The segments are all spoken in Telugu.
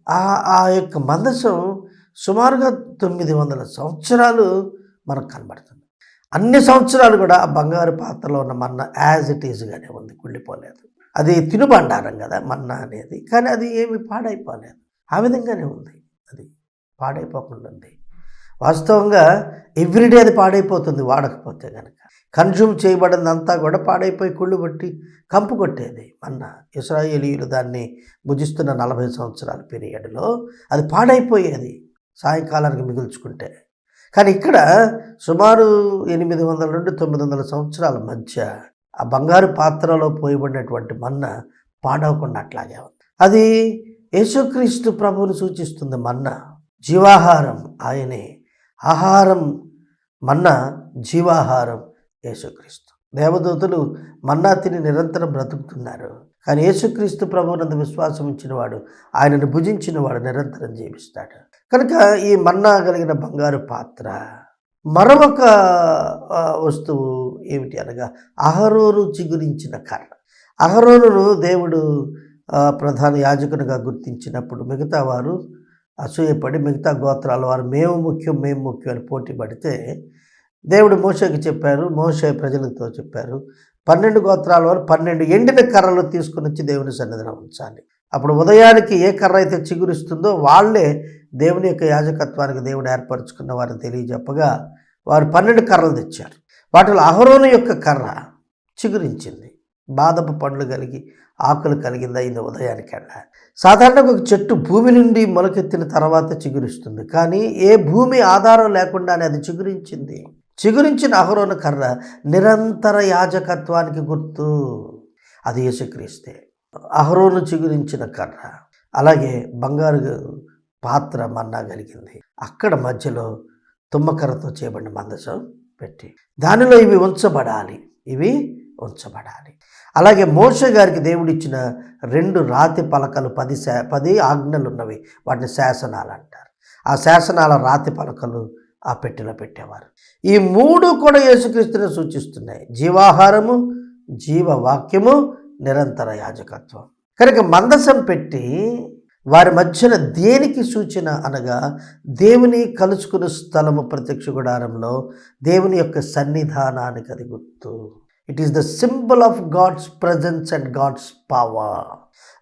ఆ ఆ యొక్క మందసం సుమారుగా 900 సంవత్సరాలు మనకు కనబడుతుంది. అన్ని సంవత్సరాలు కూడా ఆ బంగారు పాత్రలో ఉన్న మన్నా యాజ్ ఇట్ ఈజ్‌గానే ఉంది, కుళ్ళిపోలేదు. అది తినుబండారం కదా మన్నా అనేది. కానీ అది ఏమి పాడైపోలేదు. ఆ విధంగానే ఉంది. అది పాడైపోకుండా ఉంది. వాస్తవంగా ఎవ్రీడే అది పాడైపోతుంది వాడకపోతే గనక. కన్జ్యూమ్ చేయబడిందంతా కూడా పాడైపోయి కుళ్ళు పట్టి కంపు కొట్టేది మన్నా. ఇశ్రాయేలీయులు దాన్ని భుజిస్తున్న 40 సంవత్సరాల పీరియడ్‌లో అది పాడైపోయేది సాయంకాలానికి మిగుల్చుకుంటే. కానీ ఇక్కడ సుమారు 800 నుండి 900 సంవత్సరాల మధ్య ఆ బంగారు పాత్రలో పోయబడినటువంటి మన్నా పాడవకుండా అట్లాగే ఉంది. అది యేసుక్రీస్తు ప్రభువును సూచిస్తుంది. మన్నా జీవాహారం ఆయనే. ఆహారం మన్నా, జీవాహారం యేసుక్రీస్తు. దేవదూతలు మన్నా తిని నిరంతరం బ్రతుకుతున్నారు. కానీ యేసుక్రీస్తు ప్రభువునందు విశ్వాసం ఉంచినవాడు, ఆయనను భుజించినవాడు నిరంతరం జీవిస్తాడు. కనుక ఈ మన్నా కలిగిన బంగారు పాత్ర మరొక వస్తువు ఏమిటి అనగా అహరోను చిగురించిన కర్ర. అహరోనును దేవుడు ప్రధాన యాజకునిగా గుర్తించినప్పుడు మిగతా వారు అసూయపడి మిగతా గోత్రాల వారు మేము ముఖ్యం అని పోటీ పడితే దేవుడు మోషేకి చెప్పారు. మోషే ప్రజలతో చెప్పారు, 12 గోత్రాల వారు 12 ఎండిన కర్రలు తీసుకుని వచ్చి దేవుని సన్నిధిలో ఉంచాలి. అప్పుడు ఉదయానికి ఏ కర్ర అయితే చిగురిస్తుందో వాళ్ళే దేవుని యొక్క యాజకత్వానికి దేవుడు ఏర్పరచుకున్న వారిని తెలియజెప్పగా వారు 12 కర్రలు తెచ్చారు. వాటిలో అహరోను యొక్క కర్ర చిగురించింది. బాదపు పండ్లు కలిగి ఆకులు కలిగింది అయింది ఉదయానికల్లా. సాధారణంగా ఒక చెట్టు భూమి నుండి మొలకెత్తిన తర్వాత చిగురిస్తుంది. కానీ ఏ భూమి ఆధారం లేకుండానే అది చిగురించింది. చిగురించిన అహరోను కర్ర నిరంతర యాజకత్వానికి గుర్తు. అది యేసుక్రీస్తే. అహరోను చిగురించిన కర్ర. అలాగే బంగారు పాత్ర మన్నా కలిగింది. అక్కడ మధ్యలో తుమ్మకర్రతో చేయబడిన మందసం పెట్టి దానిలో ఇవి ఉంచబడాలి. అలాగే మోషే గారికి దేవుడిచ్చిన 2 రాతి పలకలు 10 ఆజ్ఞలు ఉన్నవి. వాటిని శాసనాలు అంటారు. ఆ శాసనాల రాతి పలకలు ఆ పెట్టెలో పెట్టేవారు. ఈ 3 కూడా యేసుక్రీస్తుని సూచిస్తున్నాయి. జీవాహారము, జీవవాక్యము, నిరంతర యాజకత్వం. కనుక మందసం పెట్టి వారి మధ్యన దేనికి సూచన అనగా దేవుని కలుసుకునే స్థలము ప్రత్యక్ష గుడారంలో దేవుని యొక్క సన్నిధానానికి అది గుర్తు. It is the symbol of God's presence and God's power.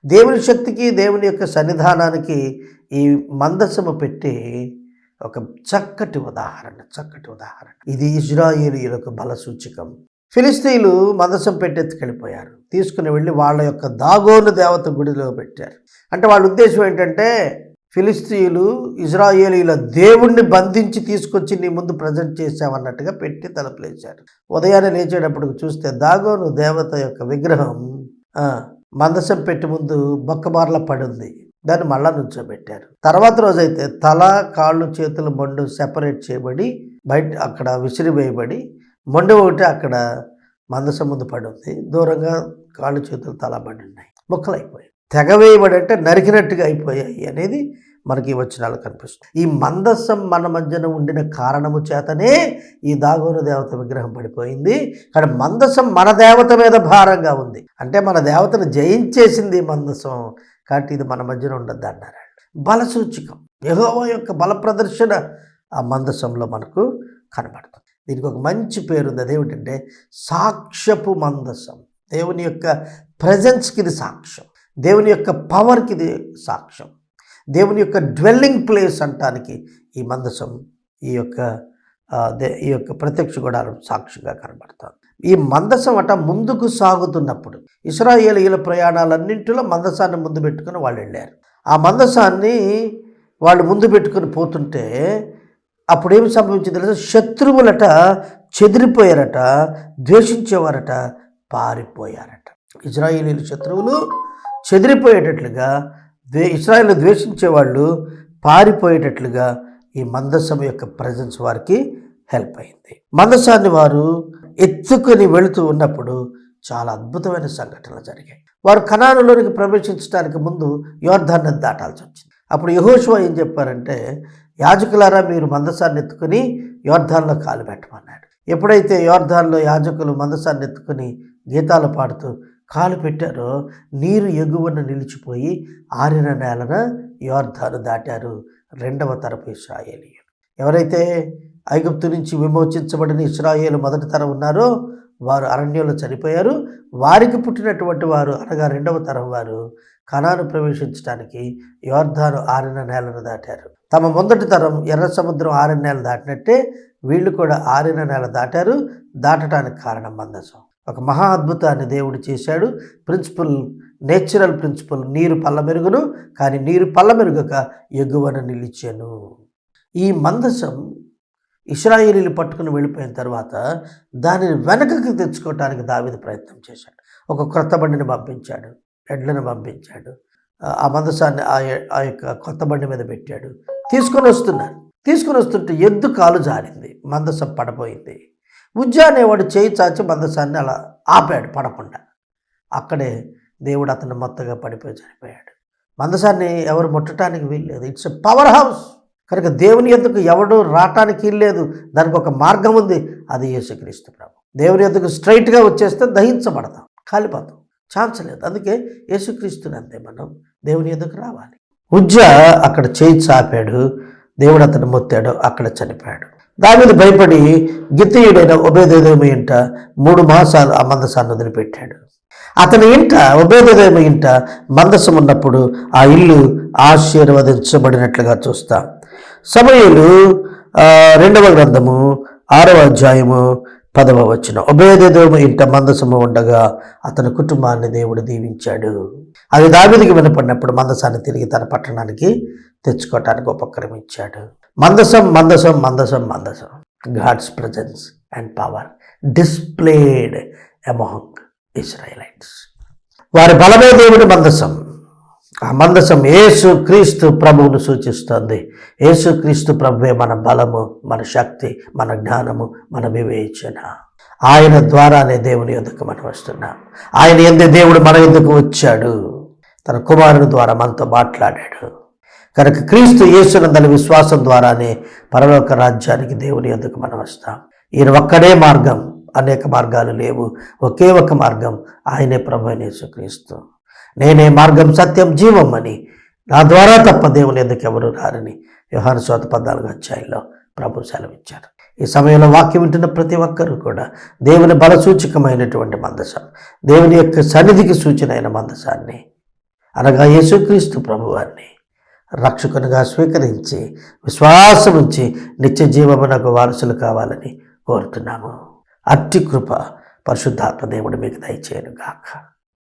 దేవుని శక్తికి దేవుని యొక్క సన్నిధానానికి ఈ మందసము పెట్టి ఒక చక్కటి ఉదాహరణ. ఇది ఇశ్రాయేలీయులకు బల సూచకం. ఫిలిస్తీయులు మందసం పెట్టి ఎత్తుకెళ్ళిపోయారు. తీసుకుని వెళ్ళి వాళ్ళ యొక్క దాగోను దేవత గుడిలో పెట్టారు. అంటే వాళ్ళ ఉద్దేశం ఏంటంటే ఫిలిస్తీయులు ఇశ్రాయేలీయుల దేవుణ్ణి బంధించి తీసుకొచ్చి నీ ముందు ప్రజెంట్ చేశామన్నట్టుగా పెట్టి తలుపులేశారు. ఉదయాన్నే లేచేటప్పుడు చూస్తే దాగోను దేవత యొక్క విగ్రహం మందసం పెట్టి ముందు బొక్కబార్ల పడింది. దాన్ని మళ్ళా నుంచోబెట్టారు. తర్వాత రోజైతే తల, కాళ్ళు, చేతులు, మొండు సెపరేట్ చేయబడి బయట అక్కడ విసిరివేయబడి మొండు ఒకటి అక్కడ మందసం ముందు పడి ఉంది. దూరంగా కాళ్ళు, చేతులు, తల పడి ఉన్నాయి. ముక్కలైపోయాయి. తెగవేయబడి అంటే నరికినట్టుగా అయిపోయాయి అనేది మనకి ఈ వచనాలు కనిపిస్తుంది. ఈ మందసం మన మధ్యన ఉండిన కారణము చేతనే ఈ దాగోను దేవత విగ్రహం పడిపోయింది. కానీ మందసం మన దేవత మీద భారంగా ఉంది. అంటే మన దేవతను జయించేసింది మందసం. కాబట్టి ఇది మన మధ్యన ఉండద్దు అన్నారు. బలసూచకం. యెహోవా యొక్క బల ప్రదర్శన ఆ మందసంలో మనకు కనబడుతుంది. దీనికి ఒక మంచి పేరుంది. అదేమిటంటే సాక్ష్యపు మందసం. దేవుని యొక్క ప్రజెన్స్కి ఇది సాక్ష్యం. దేవుని యొక్క పవర్కి ఇది సాక్ష్యం. దేవుని యొక్క డ్వెల్లింగ్ ప్లేస్ అంటానికి ఈ మందసం ఈ యొక్క ప్రత్యక్ష గుడారం సాక్షిగా కనబడతాం. ఈ మందసం ముందుకు సాగుతున్నప్పుడు ఇశ్రాయేలీయుల ప్రయాణాలన్నింటిలో మందసాన్ని ముందు పెట్టుకుని వాళ్ళు వెళ్ళారు. ఆ మందసాన్ని వాళ్ళు ముందు పెట్టుకుని పోతుంటే అప్పుడు ఏమి సంభవించింది తెలుసా? శత్రువులట చెదిరిపోయారట, ద్వేషించేవారట, పారిపోయారట. ఇశ్రాయేలీయుల శత్రువులు చెదిరిపోయేటట్లుగా, ఇశ్రాయేలు ద్వేషించేవాళ్ళు పారిపోయేటట్లుగా ఈ మందసం యొక్క ప్రజెన్స్ వారికి హెల్ప్ అయింది. మందసాన్ని వారు ఎత్తుకొని వెళుతూ ఉన్నప్పుడు చాలా అద్భుతమైన సంఘటనలు జరిగాయి. వారు కనానులోనికి ప్రవేశించడానికి ముందు యోర్దాను నది దాటాల్సి వచ్చింది. అప్పుడు యెహోషువ ఏం చెప్పారంటే, యాజకులారా మీరు మందసాన్ని ఎత్తుకుని యోర్దానులో కాలు పెట్టమన్నాడు. ఎప్పుడైతే యోర్దానులో యాజకులు మందసాన్ని ఎత్తుకుని గీతాలు పాడుతూ కాలు పెట్టారో నీరు ఎగువన నిలిచిపోయి ఆరిన నేలన యోర్దాను దాటారు రెండవ తరపు ఇశ్రాయేలీయులు. ఎవరైతే ఐగుప్తు నుంచి విమోచించబడిన ఇశ్రాయేలు మొదటి తరం ఉన్నారో వారు అరణ్యంలో చనిపోయారు. వారికి పుట్టినటువంటి వారు అనగా రెండవ తరం వారు కనాను ప్రవేశించడానికి యోర్దాను ఆరిన నేలను దాటారు. తమ మొదటి తరం ఎర్ర సముద్రం ఆరిన నేల దాటినట్టే వీళ్ళు కూడా ఆరిన నేల దాటారు. దాటడానికి కారణం మందసం. ఒక మహా అద్భుతాన్ని దేవుడు చేశాడు. నేచురల్ ప్రిన్సిపల్, నీరు పల్లమెరుగును, కానీ నీరు పల్లమెరుగక ఎగువన నిలిచెను. ఈ మందసం ఇశ్రాయేలీలు పట్టుకుని వెళ్ళిపోయిన తర్వాత దానిని వెనకకి తెచ్చుకోవటానికి దావీదు ప్రయత్నం చేశాడు. ఒక క్రొత్త బండిని పంపించాడు, ఎడ్లను పంపించాడు. ఆ మందసాన్ని ఆ యొక్క కొత్త బండి మీద పెట్టాడు. తీసుకొని వస్తుంటే ఎద్దు కాలు జారింది, మందసం పడపోయింది. ఉజ్జా అనేవాడు చేయి చాచి మందసాన్ని అలా ఆపాడు పడకుండా. అక్కడే దేవుడు అతను మొత్తగా పడిపోయి చనిపోయాడు. మందసాన్ని ఎవరు ముట్టడానికి వీల్లేదు. It's a power house. కనుక దేవుని యొద్దకు ఎవడు రావటానికి వీల్లేదు. దానికి ఒక మార్గం ఉంది, అది యేసుక్రీస్తు ప్రభు. దేవుని యొద్దకు స్ట్రైట్గా వచ్చేస్తే దహించబడతాం, కాలిపోతాం, ఛాన్స్ లేదు. అందుకే యేసుక్రీస్తుని అంతే మనం దేవుని యొద్దకు రావాలి. ఉజ్జా అక్కడ చేయి చాపాడు, దేవుడు అతను మొత్తాడు, అక్కడ చనిపోయాడు. దావీదు భయపడి గిత్తీయుడైన ఒబేదెదోము ఇంట 3 మాసాలు ఆ మందసాన్ని వదిలిపెట్టాడు. అతని ఇంట, ఒబేదెదోము ఇంట మందసం ఉన్నప్పుడు ఆ ఇల్లు ఆశీర్వదించబడినట్లుగా చూస్తాం. సమూయేలు 2వ గ్రంథము 6వ అధ్యాయము 10వ వచనం. ఒబేదెదోము ఇంట మందసము ఉండగా అతని కుటుంబాన్ని దేవుడు దీవించాడు. అది దావీదుకి వినపడినప్పుడు మందసాన్ని తిరిగి తన పట్టణానికి తెచ్చుకోవటానికి ఉపక్రమించాడు. మందసం God's presence and power displayed among Israelites. వారి బలమే దేవుడి మందసం. ఆ మందసం యేసు క్రీస్తు ప్రభువును సూచిస్తుంది. యేసు క్రీస్తు ప్రభువే మన బలము, మన శక్తి, మన జ్ఞానము, మన వివేచన. ఆయన ద్వారానే దేవుని యొద్దకు మనం వస్తున్నాం. ఆయన యందే దేవుడు మన యొద్దకు వచ్చాడు. తన కుమారుని ద్వారా మనతో మాట్లాడాడు. కనుక క్రీస్తు యేసునందలి విశ్వాసం ద్వారానే పరలోక రాజ్యానికి దేవుని యొద్దకు మనం వస్తాం. ఈయన ఒక్కడే మార్గం, అనేక మార్గాలు లేవు. ఒకే ఒక మార్గం, ఆయనే ప్రభువైన యేసుక్రీస్తు. నేనే మార్గం, సత్యం, జీవం అని, నా ద్వారా తప్ప దేవుని యొద్దకు ఎవరు రారని యోహాను సువార్త 14వ అధ్యాయంలో ప్రభు సెలవిచ్చారు. ఈ సమయంలో వాక్యం వింటున్న ప్రతి ఒక్కరూ కూడా దేవుని బల సూచకమైనటువంటి మందసం, దేవుని యొక్క సన్నిధికి సూచన అయిన మందసాన్ని అనగా యేసుక్రీస్తు ప్రభువాన్ని రక్షకునిగా స్వీకరించి విశ్వాసం ఉంచి నిత్య జీవమునకు వారసులు కావాలని కోరుతున్నాము. అట్టి కృప పరిశుద్ధాత్మ దేవుడు మీకు దయచేయను గాక.